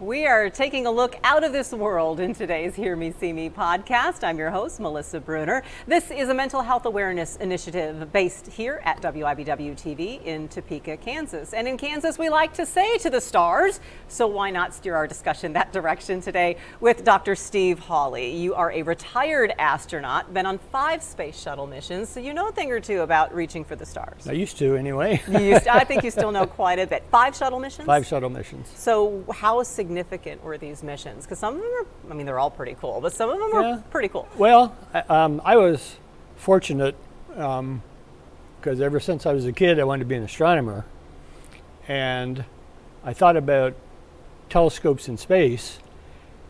We are taking a look out of this world in today's Hear Me, See Me podcast. I'm your host, Melissa Bruner. This is a mental health awareness initiative based here at WIBW TV in Topeka, Kansas. And in Kansas, we like to say to the stars, so why not steer our discussion that direction today with Dr. Steve Hawley. You are a retired astronaut, been on 5 space shuttle missions, so you know a thing or two about reaching for the stars. I used to anyway. I think you still know quite a bit. 5 shuttle missions? 5 shuttle missions. So how significant were these missions? Because some of them are, I mean, they're all pretty cool, but some of them are pretty cool. Well, I was fortunate because ever since I was a kid, I wanted to be an astronomer. And I thought about telescopes in space.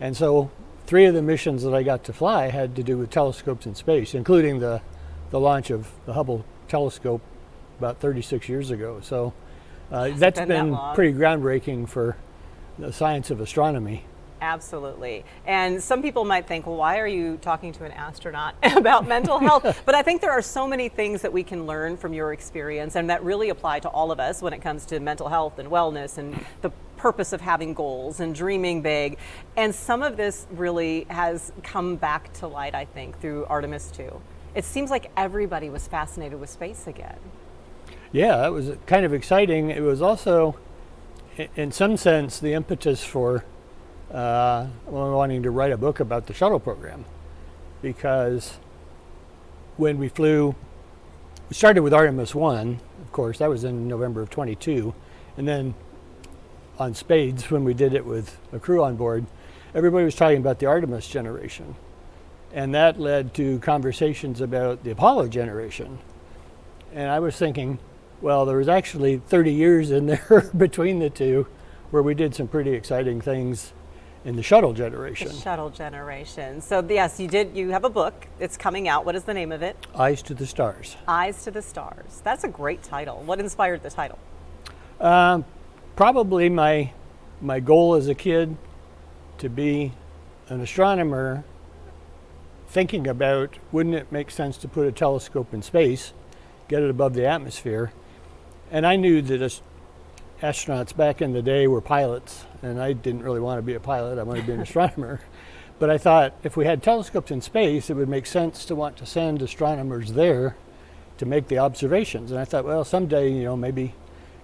And so 3 of the missions that I got to fly had to do with telescopes in space, including the launch of the Hubble telescope about 36 years ago. So that's been pretty groundbreaking for the science of astronomy. Absolutely. And some people might think, well, why are you talking to an astronaut about mental health? But I think there are so many things that we can learn from your experience and that really apply to all of us when it comes to mental health and wellness and the purpose of having goals and dreaming big. And some of this really has come back to light, I think, through Artemis 2. It seems like everybody was fascinated with space again. Yeah, it was kind of exciting. It was also, in some sense, the impetus for wanting to write a book about the shuttle program, because when we started with Artemis 1, of course, that was in November of 22, and then on Spades, when we did it with a crew on board, everybody was talking about the Artemis generation, and that led to conversations about the Apollo generation. And I was thinking, well, there was actually 30 years in there between the two where we did some pretty exciting things in the shuttle generation. The shuttle generation. So yes, you have a book. It's coming out. What is the name of it? Eyes to the Stars. Eyes to the Stars. That's a great title. What inspired the title? Probably my goal as a kid to be an astronomer, thinking about, wouldn't it make sense to put a telescope in space, get it above the atmosphere? And I knew that astronauts back in the day were pilots, and I didn't really want to be a pilot. I wanted to be an astronomer. But I thought if we had telescopes in space, it would make sense to want to send astronomers there to make the observations. And I thought, well, someday, maybe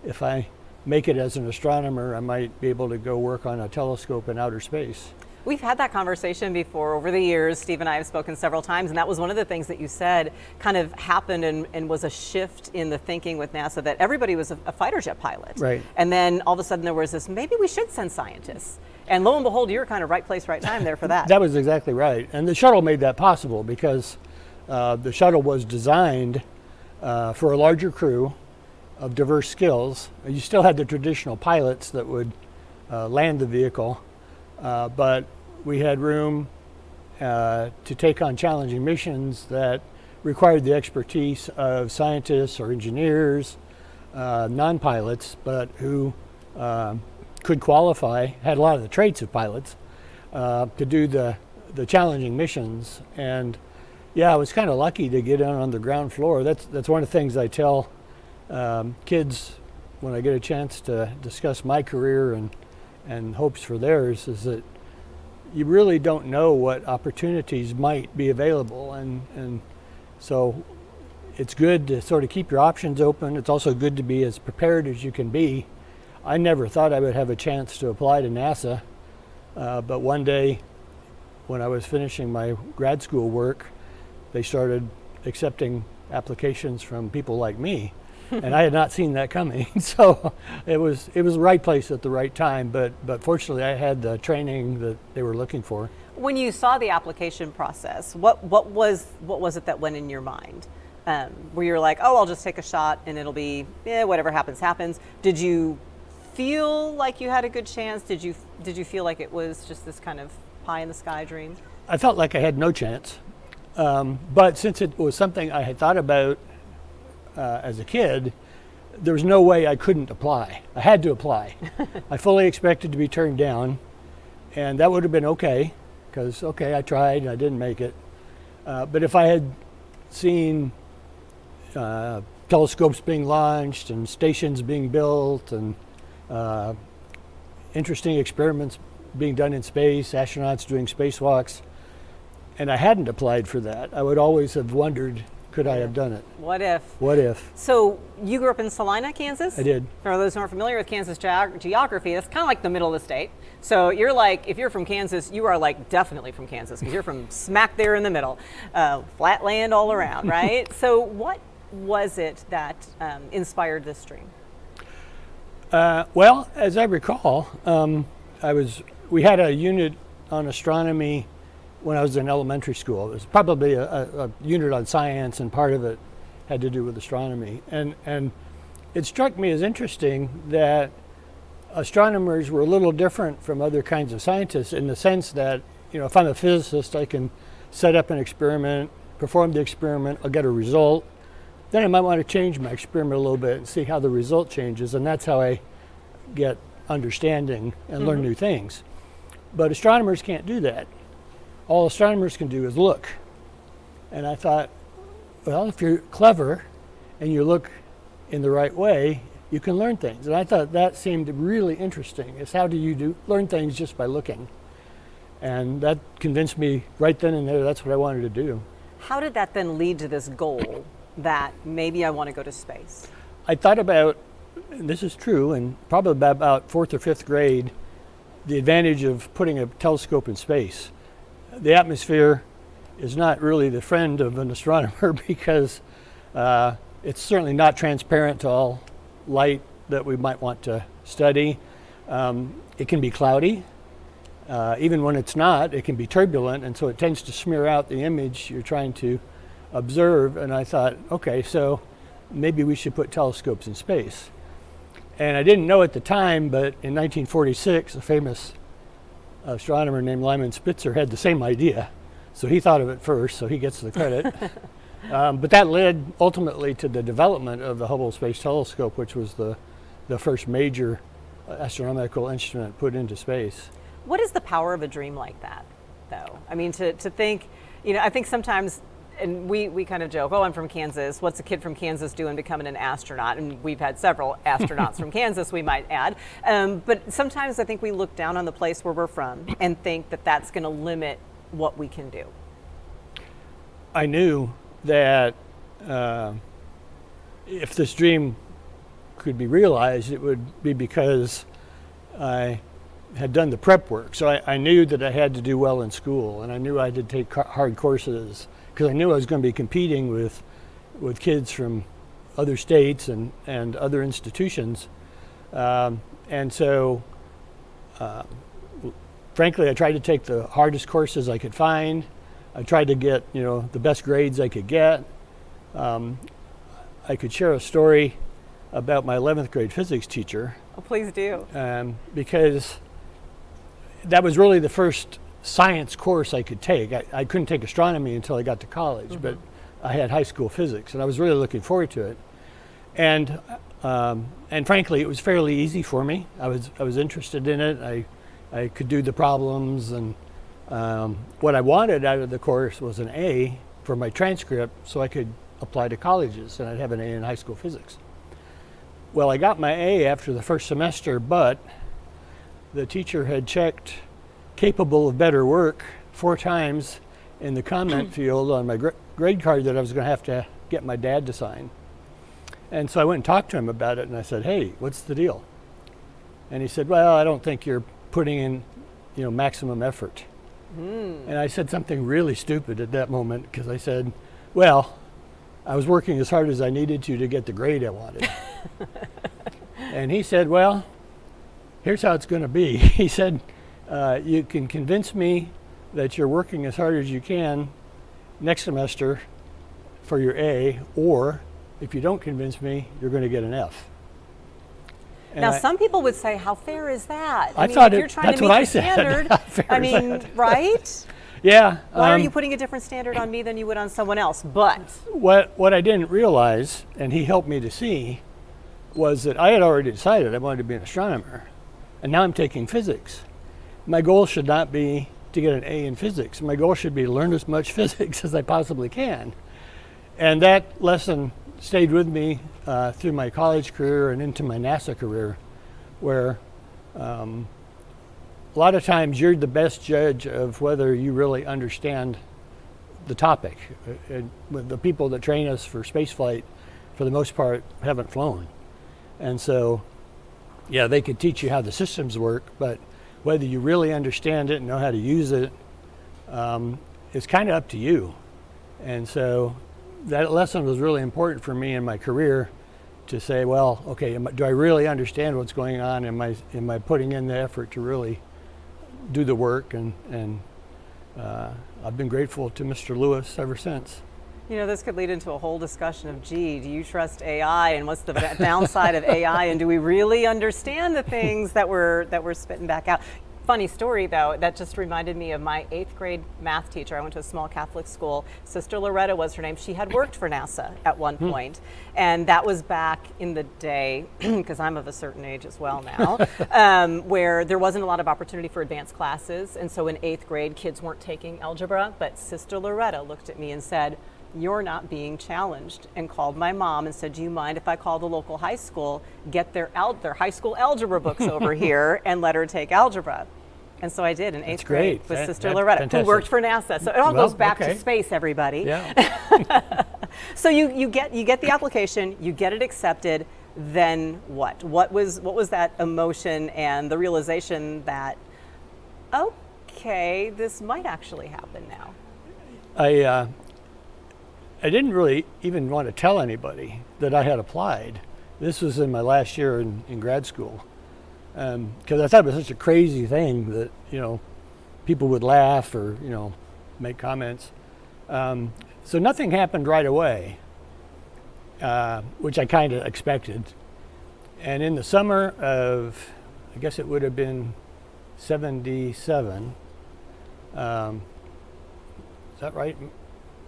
if I make it as an astronomer, I might be able to go work on a telescope in outer space. We've had that conversation before over the years. Steve and I have spoken several times, and that was one of the things that you said kind of happened and was a shift in the thinking with NASA, that everybody was a fighter jet pilot. Right. And then all of a sudden there was this, maybe we should send scientists. And lo and behold, you're kind of right place, right time there for that. That was exactly right. And the shuttle made that possible because the shuttle was designed for a larger crew of diverse skills. You still had the traditional pilots that would land the vehicle. But we had room to take on challenging missions that required the expertise of scientists or engineers, non-pilots, but who could qualify, had a lot of the traits of pilots, to do the challenging missions. And yeah, I was kind of lucky to get in on the ground floor. That's one of the things I tell kids when I get a chance to discuss my career and hopes for theirs, is that you really don't know what opportunities might be available, and so it's good to sort of keep your options open. It's also good to be as prepared as you can be. I never thought I would have a chance to apply to NASA, but one day when I was finishing my grad school work, they started accepting applications from people like me. And I had not seen that coming, so it was the right place at the right time. But fortunately, I had the training that they were looking for. When you saw the application process, what was it that went in your mind? Where you're like, oh, I'll just take a shot and it'll be whatever happens happens. Did you feel like you had a good chance? Did you feel like it was just this kind of pie in the sky dream? I felt like I had no chance, but since it was something I had thought about as a kid, there was no way I couldn't apply. I had to apply. I fully expected to be turned down, and that would have been okay, because I tried and I didn't make it. But if I had seen telescopes being launched and stations being built and interesting experiments being done in space, astronauts doing spacewalks, and I hadn't applied for that. I would always have wondered, could I have done it? What if? What if? So you grew up in Salina, Kansas? I did. For those who aren't familiar with Kansas geography, that's kind of like the middle of the state. So you're like, if you're from Kansas, you are like definitely from Kansas because you're from smack there in the middle. Flat land all around, right? So what was it that inspired this dream? Well, as I recall, we had a unit on astronomy when I was in elementary school. It was probably a unit on science, and part of it had to do with astronomy. And it struck me as interesting that astronomers were a little different from other kinds of scientists in the sense that, if I'm a physicist, I can set up an experiment, perform the experiment, I'll get a result. Then I might want to change my experiment a little bit and see how the result changes, and that's how I get understanding and learn new things. But astronomers can't do that. All astronomers can do is look. And I thought, well, if you're clever and you look in the right way, you can learn things. And I thought that seemed really interesting, is how do you learn things just by looking? And that convinced me right then and there that's what I wanted to do. How did that then lead to this goal that maybe I want to go to space? I thought about, and this is true, and probably about 4th or 5th grade, the advantage of putting a telescope in space. The atmosphere is not really the friend of an astronomer because it's certainly not transparent to all light that we might want to study. It can be cloudy. Even when it's not, it can be turbulent, and so it tends to smear out the image you're trying to observe. And I thought, okay, so maybe we should put telescopes in space. And I didn't know at the time, but in 1946, a famous astronomer named Lyman Spitzer had the same idea. So he thought of it first, so he gets the credit. But that led ultimately to the development of the Hubble Space Telescope, which was the first major astronomical instrument put into space. What is the power of a dream like that, though? I mean, to think, I think sometimes, and we kind of joke, oh, I'm from Kansas. What's a kid from Kansas doing becoming an astronaut? And we've had several astronauts from Kansas, we might add. But sometimes I think we look down on the place where we're from and think that that's going to limit what we can do. I knew that if this dream could be realized, it would be because I had done the prep work. So I knew that I had to do well in school, and I knew I had to take hard courses because I knew I was going to be competing with kids from other states and other institutions. And so, frankly, I tried to take the hardest courses I could find. I tried to get, the best grades I could get. I could share a story about my 11th grade physics teacher. Oh, please do. Because that was really the first science course I could take. I couldn't take astronomy until I got to college, but I had high school physics, and I was really looking forward to it. And frankly, it was fairly easy for me. I was interested in it. I could do the problems, and what I wanted out of the course was an A for my transcript so I could apply to colleges, and I'd have an A in high school physics. Well, I got my A after the first semester, but the teacher had checked capable of better work 4 times in the comment field on my grade card that I was going to have to get my dad to sign. And so I went and talked to him about it, and I said, hey, what's the deal? And he said, well, I don't think you're putting in, maximum effort. And I said something really stupid at that moment, because I said, well, I was working as hard as I needed to get the grade I wanted. And he said, well, here's how it's going to be. He said, you can convince me that you're working as hard as you can next semester for your A, or if you don't convince me, you're going to get an F. And now, some people would say, how fair is that? I thought if you're trying that's to meet what I the said. standard, How fair I is mean, that? right? Yeah. Why are you putting a different standard on me than you would on someone else? But what I didn't realize, and he helped me to see, was that I had already decided I wanted to be an astronomer, and now I'm taking physics. My goal should not be to get an A in physics. My goal should be to learn as much physics as I possibly can. And that lesson stayed with me through my college career and into my NASA career, where a lot of times you're the best judge of whether you really understand the topic. And with the people that train us for spaceflight, for the most part, haven't flown. And so, yeah, they could teach you how the systems work, but whether you really understand it and know how to use it, it's kind of up to you. And so that lesson was really important for me in my career to say, well, okay, do I really understand what's going on? Am I putting in the effort to really do the work? And I've been grateful to Mr. Lewis ever since. You know, this could lead into a whole discussion of, gee, do you trust AI, and what's the downside of AI, and do we really understand the things that we're spitting back out? Funny story, though, that just reminded me of my 8th grade math teacher. I went to a small Catholic school. Sister Loretta was her name. She had worked for NASA at one point, and that was back in the day, because I'm of a certain age as well now, where there wasn't a lot of opportunity for advanced classes, and so in 8th grade, kids weren't taking algebra, but Sister Loretta looked at me and said, "You're not being challenged," and called my mom and said, "Do you mind if I call the local high school, get their high school algebra books over here, and let her take algebra?" And so I did in 8th grade with Sister Loretta, fantastic. who worked for NASA. So it all goes back to space, everybody. Yeah. So you get the application, you get it accepted. Then what? What was that emotion and the realization that, okay, this might actually happen now? I didn't really even want to tell anybody that I had applied. This was in my last year in grad school, because I thought it was such a crazy thing that, people would laugh or, make comments. So nothing happened right away, which I kind of expected. And in the summer of, I guess it would have been 77, is that right?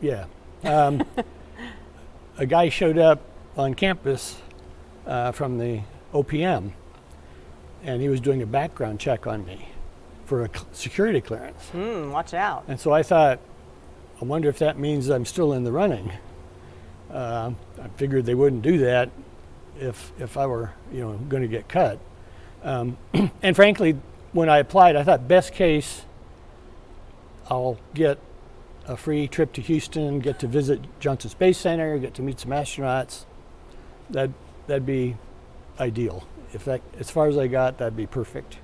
Yeah. A guy showed up on campus from the OPM, and he was doing a background check on me for a security clearance. Watch out. And so I thought, I wonder if that means I'm still in the running. I figured they wouldn't do that if I were, going to get cut. And frankly, when I applied, I thought best case, I'll get a free trip to Houston, get to visit Johnson Space Center, get to meet some astronauts. That'd be ideal. If that, as far as I got, that'd be perfect.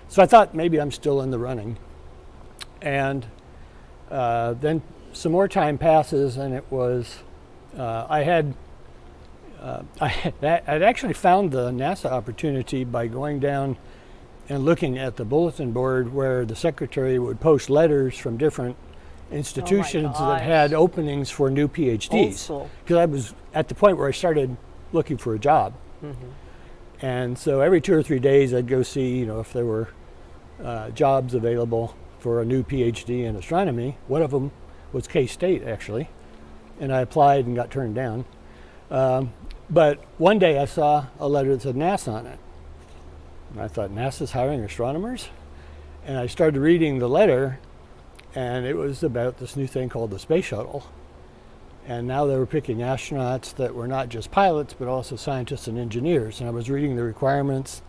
So I thought maybe I'm still in the running. And then some more time passes, and it was, I'd actually found the NASA opportunity by going down and looking at the bulletin board where the secretary would post letters from different institutions that had openings for new PhDs. Because I was at the point where I started looking for a job. And so every 2 or 3 days I'd go see, if there were jobs available for a new PhD in astronomy. One of them was K-State, actually. And I applied and got turned down. But one day I saw a letter that said NASA on it. And I thought, NASA's hiring astronomers? And I started reading the letter, and it was about this new thing called the space shuttle. And now they were picking astronauts that were not just pilots, but also scientists and engineers. And I was reading the requirements,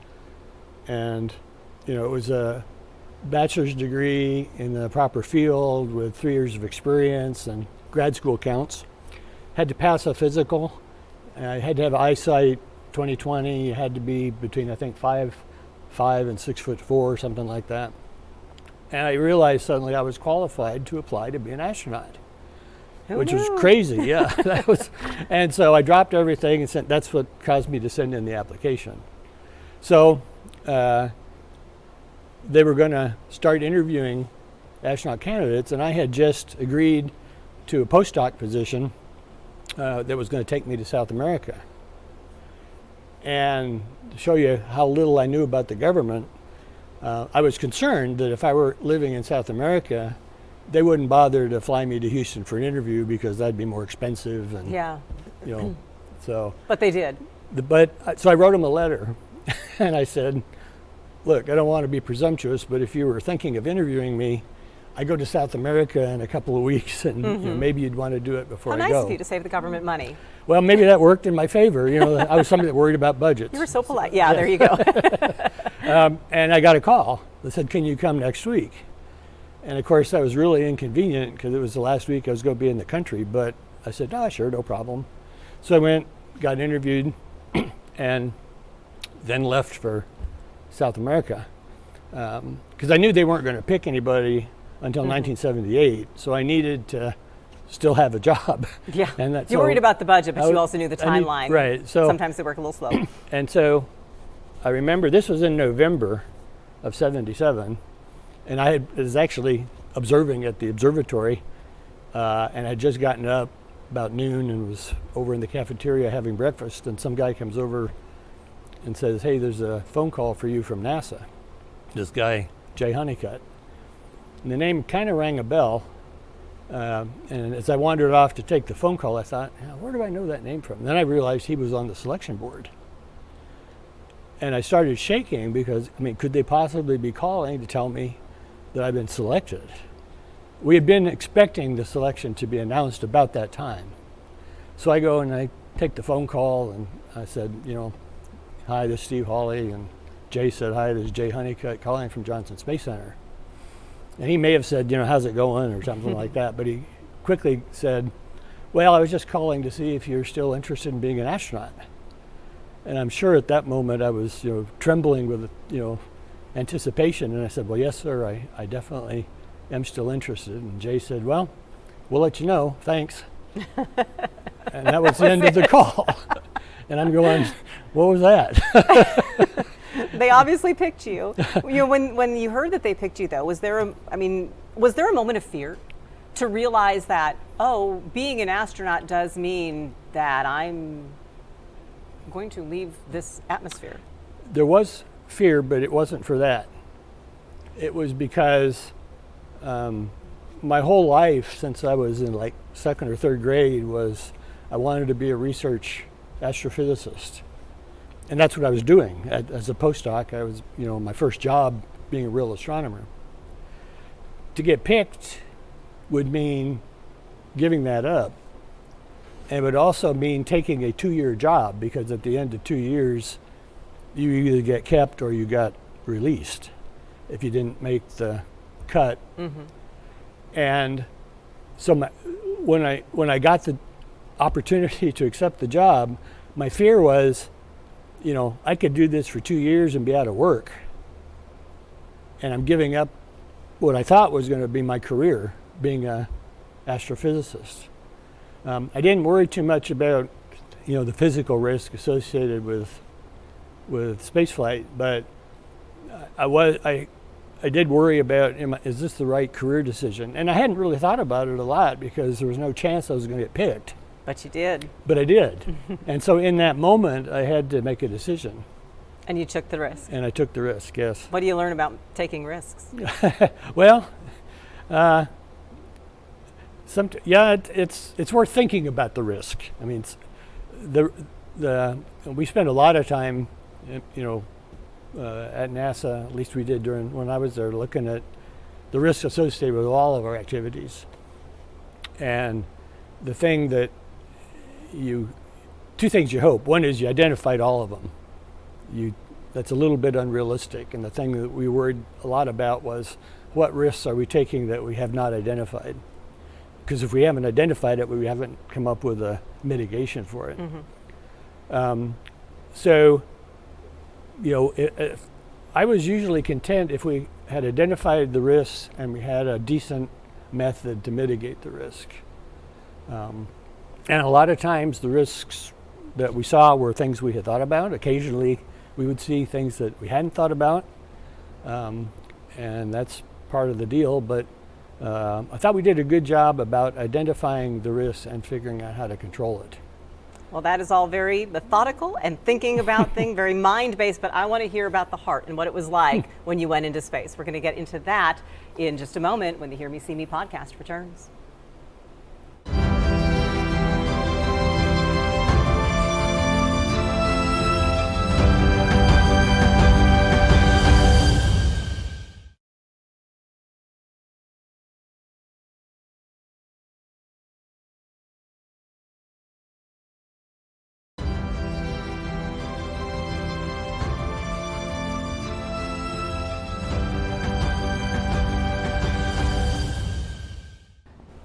and it was a bachelor's degree in the proper field with 3 years of experience and grad school counts. Had to pass a physical. I had to have eyesight 20/20. You had to be between, I think, 5'5" and 6'4", or something like that. And I realized suddenly I was qualified to apply to be an astronaut, which was crazy. Yeah, that was. And so I dropped everything and sent. That's what caused me to send in the application. So they were going to start interviewing astronaut candidates, and I had just agreed to a postdoc position that was going to take me to South America. And to show you how little I knew about the government, I was concerned that if I were living in South America, they wouldn't bother to fly me to Houston for an interview because that'd be more expensive. And, so. But they did. So I wrote them a letter, and I said, look, I don't want to be presumptuous, but if you were thinking of interviewing me, I go to South America in a couple of weeks, and maybe you'd want to do it before I go. How nice of you to save the government money. Well, maybe that worked in my favor. I was somebody that worried about budgets. You were so polite. Yeah, there you go. And I got a call that said, "Can you come next week?" And of course, that was really inconvenient because it was the last week I was going to be in the country. But I said, "Oh, sure, no problem." So I went, got interviewed, and then left for South America because I knew they weren't going to pick anybody until 1978. So I needed to still have a job. Yeah, and that's you worried about the budget, but you also knew the timeline. Right. So sometimes they work a little slow. And so I remember this was in November of '77, and I was actually observing at the observatory, and I'd just gotten up about noon and was over in the cafeteria having breakfast, and some guy comes over and says, "Hey, there's a phone call for you from NASA." This guy, Jay Honeycutt. And the name kind of rang a bell. And as I wandered off to take the phone call, I thought, where do I know that name from? And then I realized he was on the selection board. And I started shaking because, could they possibly be calling to tell me that I've been selected? We had been expecting the selection to be announced about that time. So I go and I take the phone call and I said, "Hi, this is Steve Hawley." And Jay said, "Hi, this is Jay Honeycutt calling from Johnson Space Center." And he may have said, "How's it going?" or something like that. But he quickly said, "Well, I was just calling to see if you're still interested in being an astronaut." And I'm sure at that moment I was, trembling with, anticipation. And I said, "Well, yes, sir, I definitely am still interested." And Jay said, "Well, we'll let you know. Thanks." And that was the end of the call. And I'm going, what was that? They obviously picked you. When you heard that they picked you, though, was there a moment of fear to realize that, being an astronaut does mean that I'm going to leave this atmosphere? There was fear, but it wasn't for that. It was because my whole life, since I was in like second or third grade, was I wanted to be a research astrophysicist. And that's what I was doing. As a postdoc, I was, my first job being a real astronomer. To get picked would mean giving that up. And it would also mean taking a 2-year job, because at the end of 2 years, you either get kept or you got released if you didn't make the cut. Mm-hmm. And so when I got the opportunity to accept the job, my fear was, I could do this for 2 years and be out of work. And I'm giving up what I thought was going to be my career, being an astrophysicist. I didn't worry too much about, the physical risk associated with spaceflight, but I did worry about, is this the right career decision? And I hadn't really thought about it a lot because there was no chance I was going to get picked. But you did. But I did. And so in that moment, I had to make a decision. And you took the risk. And I took the risk, yes. What do you learn about taking risks? Well, it's worth thinking about the risk. We spend a lot of time, at NASA, at least we did when I was there, looking at the risks associated with all of our activities. And the thing that two things you hope. One is you identified all of them. That's a little bit unrealistic. And the thing that we worried a lot about was, what risks are we taking that we have not identified? Because if we haven't identified it, we haven't come up with a mitigation for it. Mm-hmm. I was usually content if we had identified the risks and we had a decent method to mitigate the risk. And a lot of times the risks that we saw were things we had thought about. Occasionally we would see things that we hadn't thought about. And that's part of the deal. But I thought we did a good job about identifying the risks and figuring out how to control it. Well, that is all very methodical and thinking about things, very mind-based, but I want to hear about the heart and what it was like when you went into space. We're going to get into that in just a moment when the Hear Me, See Me podcast returns.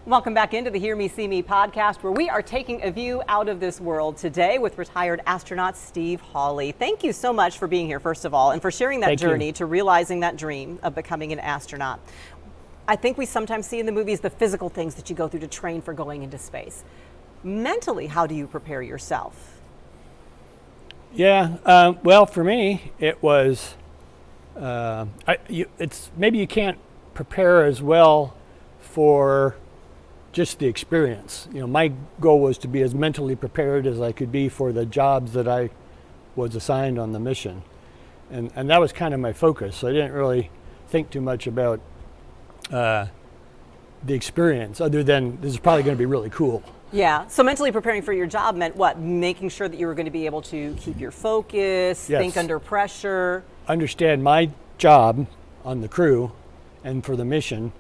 Welcome back into the Hear Me, See Me podcast, where we are taking a view out of this world today with retired astronaut Steve Hawley. Thank you so much for being here, first of all, and for sharing that journey to realizing that dream of becoming an astronaut. I think we sometimes see in the movies the physical things that you go through to train for going into space. Mentally, how do you prepare yourself? Yeah, well, for me, it was, maybe you can't prepare as well for just the experience. You know, my goal was to be as mentally prepared as I could be for the jobs that I was assigned on the mission. And that was kind of my focus. So I didn't really think too much about the experience other than this is probably going to be really cool. Yeah, so mentally preparing for your job meant what? Making sure that you were going to be able to keep your focus, Yes. think under pressure. Understand my job on the crew and for the mission,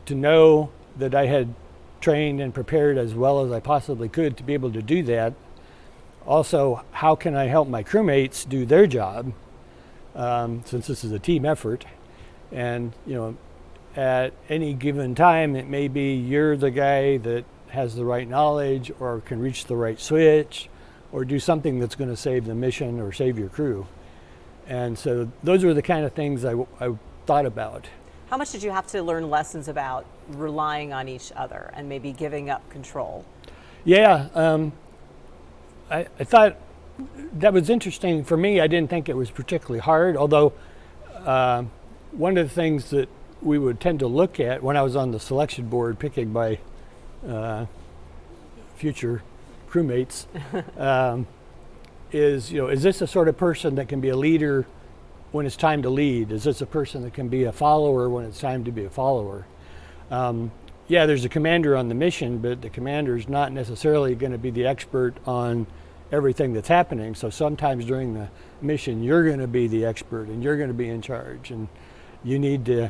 to know that I had trained and prepared as well as I possibly could to be able to do that. Also, how can I help my crewmates do their job, since this is a team effort. And, you know, at any given time, it may be you're the guy that has the right knowledge or can reach the right switch or do something that's going to save the mission or save your crew. And so those were the kind of things I thought about. How much did you have to learn lessons about relying on each other and maybe giving up control? Yeah, I thought that was interesting for me. I didn't think it was particularly hard, although one of the things that we would tend to look at when I was on the selection board picking my future crewmates is, you know, is this a sort of person that can be a leader when it's time to lead? Is this a person that can be a follower when it's time to be a follower? Yeah, there's a commander on the mission, but the commander is not necessarily going to be the expert on everything that's happening. So sometimes during the mission, you're going to be the expert and you're going to be in charge, and you need to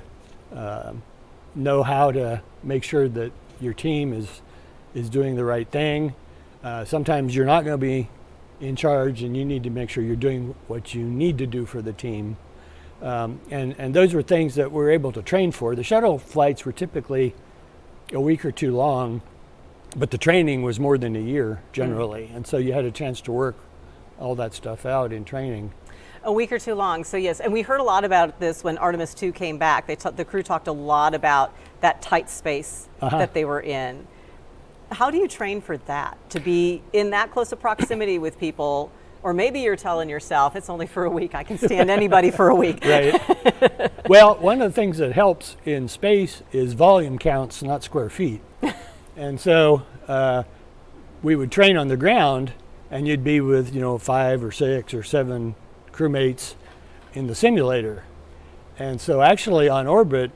know how to make sure that your team is doing the right thing. Sometimes you're not going to be in charge, and you need to make sure you're doing what you need to do for the team. And those were things that we're able to train for. The shuttle flights were typically a week or two long, but the training was more than a year generally. And so you had a chance to work all that stuff out in training. A week or too long, so yes. And we heard a lot about this when Artemis II came back. The crew talked a lot about that tight space that they were in. How do you train for that, to be in that close of proximity with people? Or maybe you're telling yourself, it's only for a week, I can stand anybody for a week. Right. Well, one of the things that helps in space is volume counts, not square feet. And so we would train on the ground, and you'd be with, you know, 5 or 6 or 7 crewmates in the simulator. And so actually on orbit,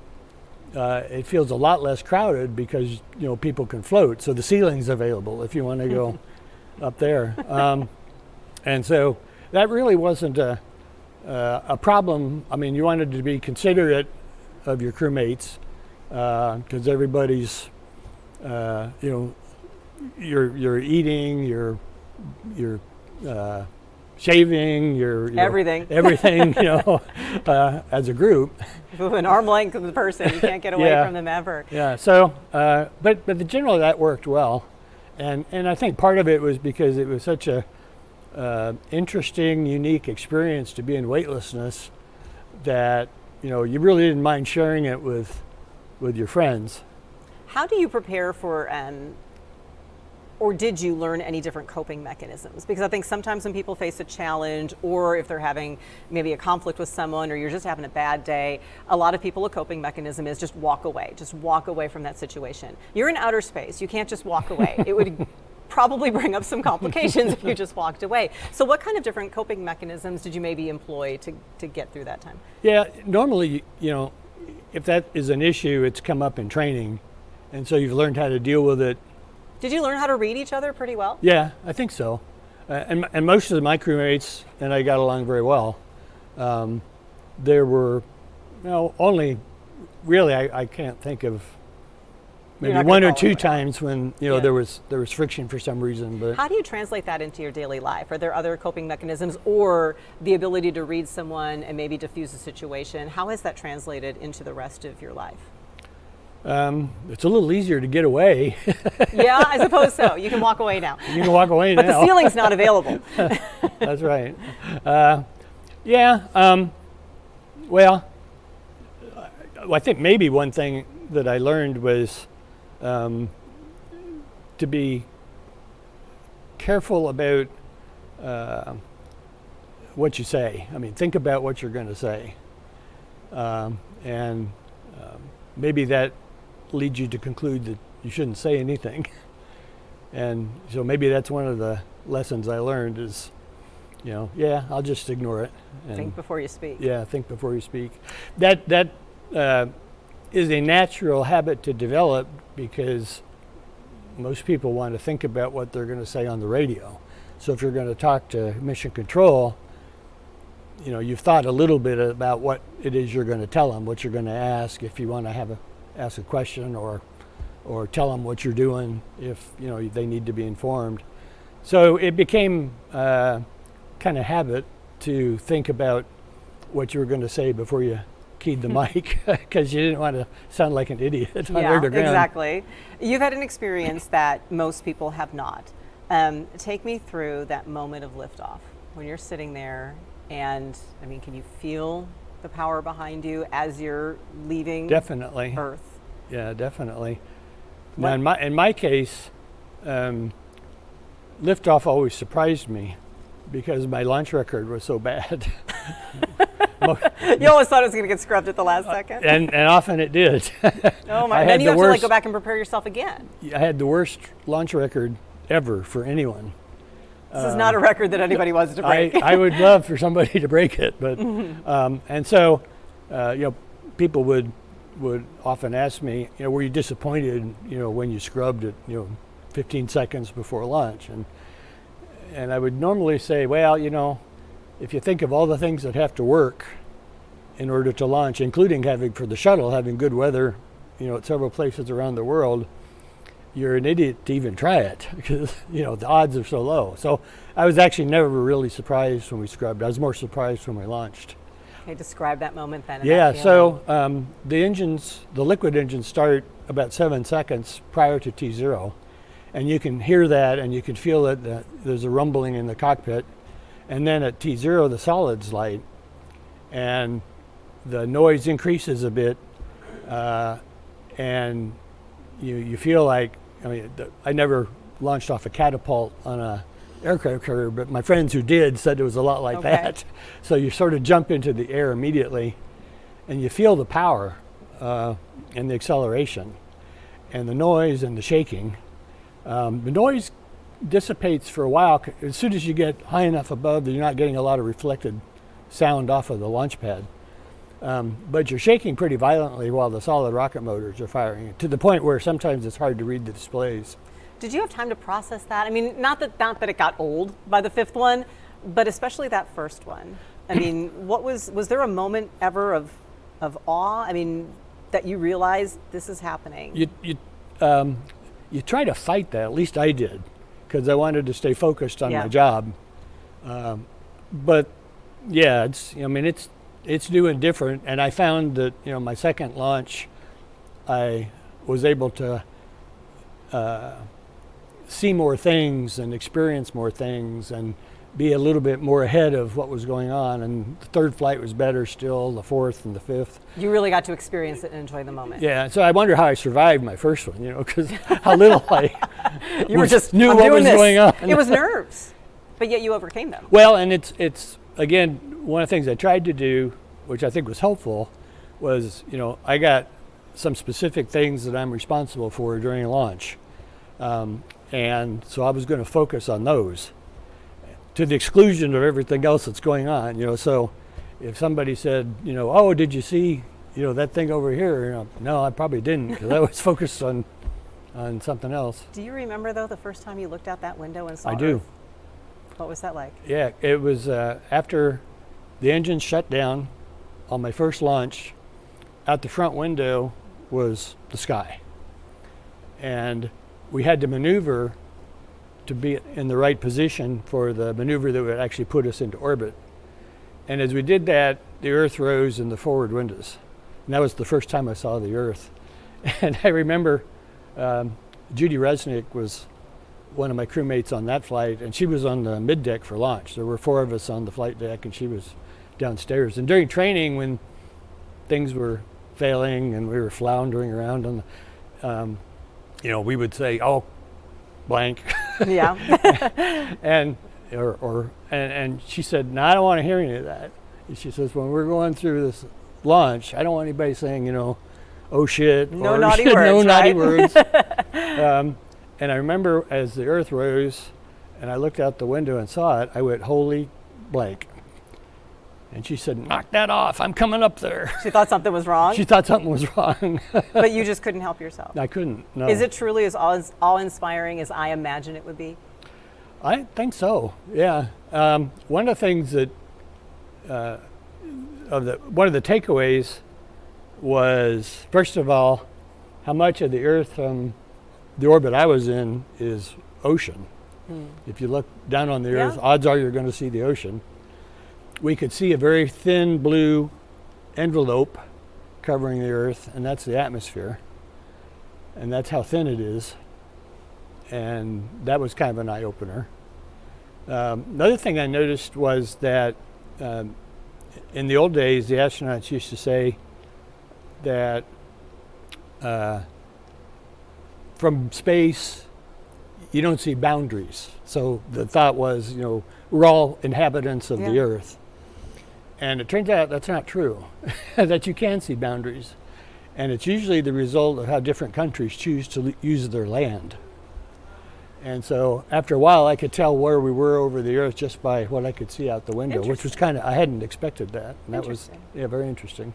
it feels a lot less crowded because, you know, people can float. So the ceiling's available if you want to go up there. And so that really wasn't a problem. I mean, you wanted to be considerate of your crewmates because everybody's, you know, you're eating, you're shaving, you're everything, you know, as a group. An arm length of the person, you can't get away from them ever. Yeah. So, but the general that worked well, and I think part of it was because it was such a interesting, unique experience to be in weightlessness that, you know, you really didn't mind sharing it with your friends. How do you prepare for or did you learn any different coping mechanisms? Because I think sometimes when people face a challenge, or if they're having maybe a conflict with someone, or you're just having a bad day, a lot of people, a coping mechanism is just walk away from that situation. You're in outer space, you can't just walk away. It would probably bring up some complications if you just walked away. So what kind of different coping mechanisms did you maybe employ to get through that time? Yeah, normally, you know, if that is an issue, it's come up in training, and so you've learned how to deal with it. Did you learn how to read each other pretty well? Yeah, I think so. And most of my crewmates and I got along very well. There were, you know, only really I can't think of maybe one or two times when, you know, there was friction for some reason. But how do you translate that into your daily life? Are there other coping mechanisms, or the ability to read someone and maybe diffuse a situation? How has that translated into the rest of your life? It's a little easier to get away. Yeah, I suppose so. You can walk away now. You can walk away But now. the ceiling's not available. That's right. Well, I think maybe one thing that I learned was to be careful about what you say. I mean, think about what you're going to say. And maybe that leads you to conclude that you shouldn't say anything. And so maybe that's one of the lessons I learned is, I'll just ignore it. And Think before you speak. Yeah, think before you speak. That is a natural habit to develop because most people want to think about what they're going to say on the radio. So if you're going to talk to mission control, you've thought a little bit about what it is you're going to tell them, what you're going to ask, if you want to ask a question or tell them what you're doing if they need to be informed. So it became kind of habit to think about what you were going to say before you keyed the mic because you didn't want to sound like an idiot on air to ground. Exactly. You've had an experience that most people have not. Take me through that moment of liftoff when you're sitting there and, can you feel the power behind you as you're leaving Definitely. Earth? Yeah, definitely. Now, in my case, liftoff always surprised me because my launch record was so bad. You always thought it was going to get scrubbed at the last second. And often it did. Oh my! Then you have to go back and prepare yourself again. I had the worst launch record ever for anyone. This is not a record that anybody wants to break. I would love for somebody to break it, but and so people would often ask me, were you disappointed, when you scrubbed it, 15 seconds before launch, and I would normally say, well, if you think of all the things that have to work in order to launch, including having good weather, at several places around the world, you're an idiot to even try it because, the odds are so low. So I was actually never really surprised when we scrubbed. I was more surprised when we launched. Okay, describe that moment then. Yeah, so the liquid engines start about 7 seconds prior to T0. And you can hear that and you can feel it. There's a rumbling in the cockpit. And then at T0, the solids light. And the noise increases a bit. And you feel like, I never launched off a catapult on a aircraft carrier, but my friends who did said it was a lot like that. So you sort of jump into the air immediately and you feel the power and the acceleration and the noise and the shaking. The noise dissipates for a while. As soon as you get high enough above that you're not getting a lot of reflected sound off of the launch pad. But you're shaking pretty violently while the solid rocket motors are firing, to the point where sometimes it's hard to read the displays. Did you have time to process that? Not that it got old by the fifth one, but especially that first one. Was there a moment ever of awe? That you realized this is happening? You try to fight that, at least I did, because I wanted to stay focused on my job. But yeah, it's new and different, and I found that my second launch, I was able to see more things and experience more things and be a little bit more ahead of what was going on. And the third flight was better still, the fourth and the fifth. You really got to experience it and enjoy the moment. Yeah, so I wonder how I survived my first one, because how little I you were just knew what was going on. It was nerves, but yet you overcame them. Well, and it's again, one of the things I tried to do, which I think was helpful, was, I got some specific things that I'm responsible for during launch. And so I was going to focus on those to the exclusion of everything else that's going on, So if somebody said, oh, did you see, that thing over here? No, I probably didn't, because I was focused on something else. Do you remember, though, the first time you looked out that window and saw I do. Earth? What was that like? Yeah, it was after the engines shut down on my first launch. Out the front window was the sky. And we had to maneuver to be in the right position for the maneuver that would actually put us into orbit. And as we did that, the Earth rose in the forward windows. And that was the first time I saw the Earth. And I remember Judy Resnick was one of my crewmates on that flight, and she was on the middeck for launch. There were 4 of us on the flight deck, and she was downstairs. And during training, when things were failing and we were floundering around on the, we would say, "Oh, blank," Yeah. and she said, "No, I don't want to hear any of that." And she says, "When we're going through this launch, I don't want anybody saying, oh shit, No or naughty words, no naughty right? words." And I remember as the Earth rose, and I looked out the window and saw it, I went, "Holy blank." And she said, "Knock that off, I'm coming up there." She thought something was wrong, She thought something was wrong. but you just couldn't help yourself. I couldn't, no. Is it truly as awe-inspiring as I imagine it would be? I think so, yeah. One of the things that, one of the takeaways was, first of all, how much of the Earth from the orbit I was in is ocean. If you look down on the Earth, odds are you're going to see the ocean. We could see a very thin blue envelope covering the Earth, and that's the atmosphere. And that's how thin it is. And that was kind of an eye-opener. Another thing I noticed was that in the old days, the astronauts used to say that from space, you don't see boundaries. So the thought was, we're all inhabitants of the Earth. And it turns out that's not true, that you can see boundaries. And it's usually the result of how different countries choose to use their land. And so after a while, I could tell where we were over the Earth just by what I could see out the window, which was I hadn't expected that. And that was, very interesting.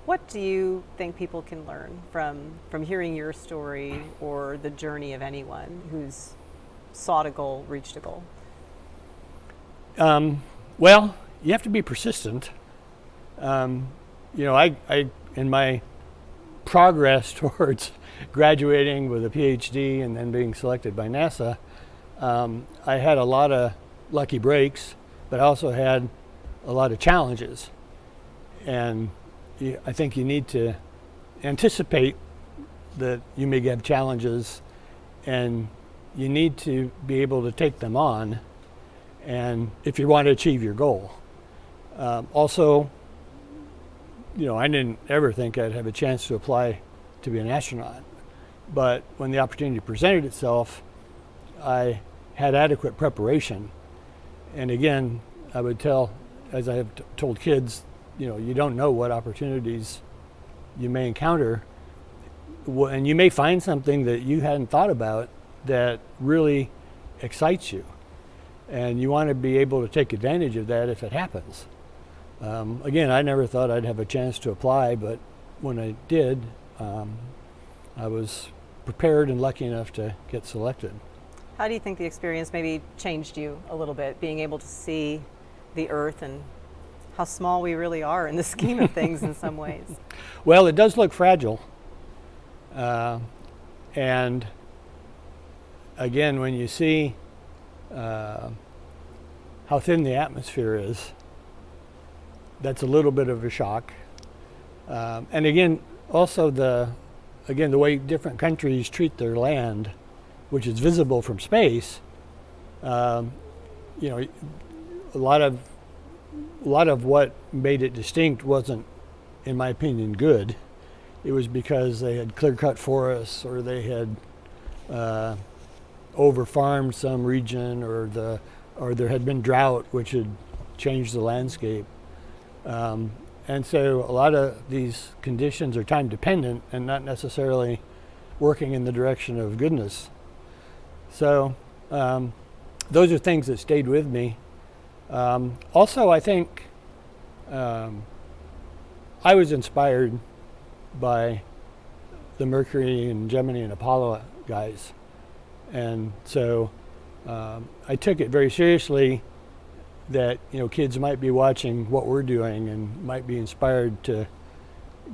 What do you think people can learn from hearing your story or the journey of anyone who's sought a goal, reached a goal? Well, you have to be persistent. I in my progress towards graduating with a PhD and then being selected by NASA, I had a lot of lucky breaks, but I also had a lot of challenges. And I think you need to anticipate that you may have challenges, and you need to be able to take them on, and if you want to achieve your goal. Also, I didn't ever think I'd have a chance to apply to be an astronaut, but when the opportunity presented itself, I had adequate preparation. And again, I would tell, as I have told kids, you don't know what opportunities you may encounter, and you may find something that you hadn't thought about that really excites you, and you want to be able to take advantage of that if it happens. Again, I never thought I'd have a chance to apply, but when I did, I was prepared and lucky enough to get selected. How do you think the experience maybe changed you a little bit, being able to see the Earth and how small we really are in the scheme of things in some ways? Well, it does look fragile. And again, when you see how thin the atmosphere is, that's a little bit of a shock. And again, also the way different countries treat their land, which is visible from space, a lot of what made it distinct wasn't, in my opinion, good. It was because they had clear-cut forests, or they had over-farmed some region, or there had been drought, which had changed the landscape. And so a lot of these conditions are time-dependent and not necessarily working in the direction of goodness. So those are things that stayed with me. Also, I think I was inspired by the Mercury and Gemini and Apollo guys. And so I took it very seriously that kids might be watching what we're doing and might be inspired to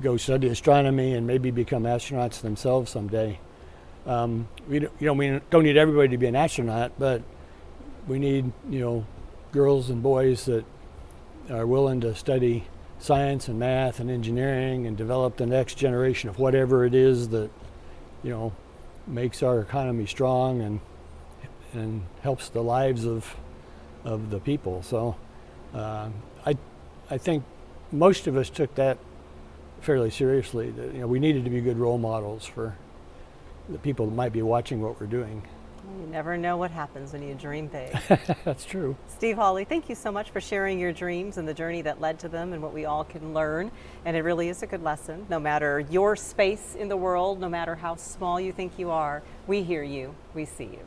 go study astronomy and maybe become astronauts themselves someday. We don't need everybody to be an astronaut, but we need girls and boys that are willing to study science and math and engineering and develop the next generation of whatever it is that, makes our economy strong and helps the lives of the people. So I think most of us took that fairly seriously, that we needed to be good role models for the people that might be watching what we're doing. You never know what happens when you dream big. That's true. Steve Hawley, thank you so much for sharing your dreams and the journey that led to them and what we all can learn. And it really is a good lesson. No matter your space in the world, no matter how small you think you are, we hear you, we see you.